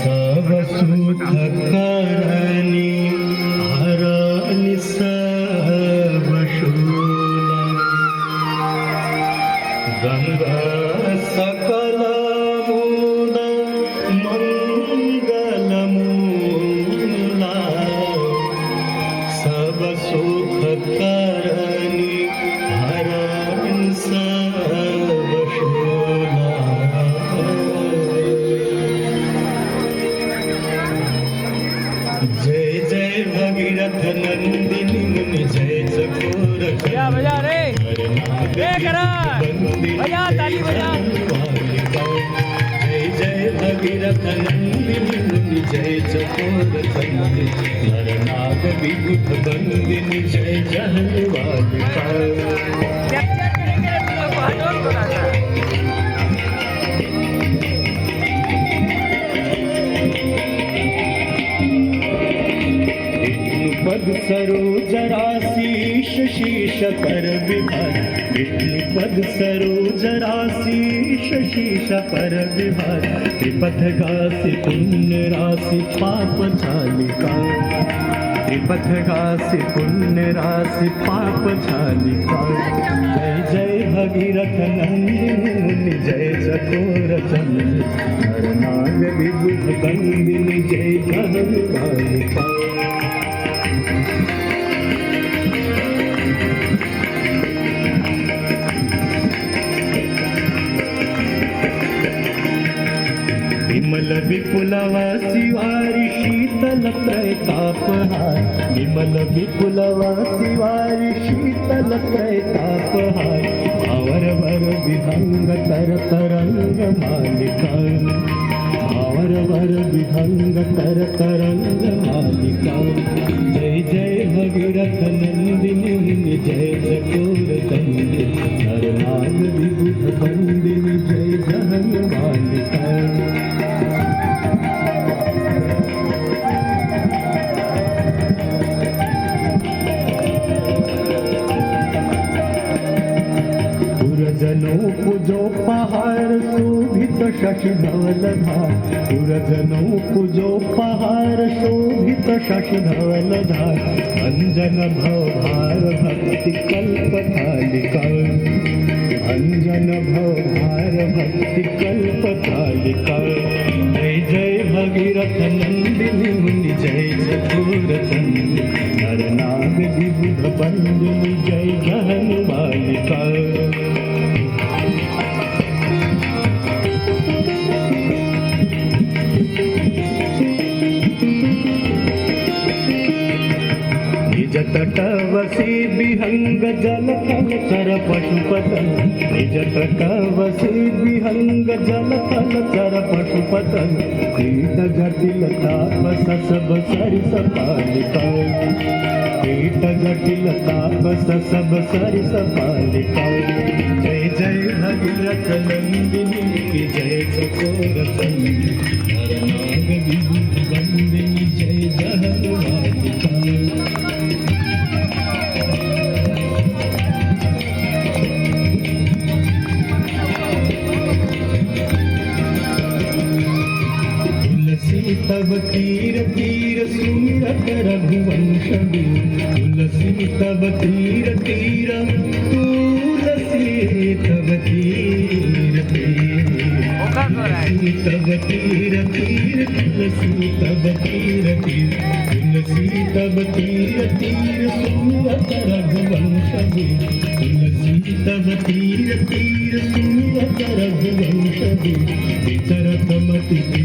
सब सुख करणी हरणी सब शूला गंगा सकल मूल मंगल मूला सब सुख करणी हरणी सब शूला जय जय भगीरथ नंदिनी मुनि जय चकोर बजा बजा रे करा बजा ताली बजा। जय जय भगीरथ नंदिनी मुनि जय चकोर चंदी नरनाग विभुत बंदिनी जय जहवालिका। पद सरोज राशीष शीश कर विभार विष्णु पद सरोज राशीष शीश पर विभार त्रिपथ घासी पुण्य राशि पाप झालिका त्रिपथ घासी पुण्य राशि पाप झालिका। जय जय भगीरथ नंदिनी जय चकोर चंदी नरनाग विभुत बंदिनी जय जहवालिका। विमल विपुलवासी वारी शीतल प्रतापहार विमल विपुलवासी वारी शीतल प्रतापहार भावर वर विहंग तर तरंग मालिका भावर वर विहंग तर तरंग मालिका। जय जय भगीरथ नंदिनी जय चकोर चंदी नरनाग विभुत बंदिनी जय जहवालिका। पुरजनों पूजो पहाड़ शोभित शशि धवलधार पुरजनों पूजो पहाड़ शोभित शशि धवलधार अंजन भवभार भक्ति कल्प थालिका अंजन भवभार भक्ति कल्प थालिका। जय जय भगीरथ नंदिनी मुनि जय चकोर चंदी नरनाग विभुत बंदिनी जय जहवालिका। निज तटवसी विहंग जल थल चर पशुपतन निज तटवसी विहंग जल थल चर पशुपतन कीट जटिल तापस सब सरिस पालिका कीट जटिल तापस सब सरिस पालिका। जय जय भगीरथ नंदिनी जय चकोर चंदी नरनाग विभुत बंदिनी जय जहवालिका। तब तीर तीर सुमिरत रघुवंश तुलसी तब तीर तीर तुलसी तब तीर तुलसी तब तीर तीर तुलसी तब तीर तीर तुलसी तब तीर तीर सुमिरत रघुवंश तुलसी तब तीर तीर सुमिरत रघुवंश विचरत मति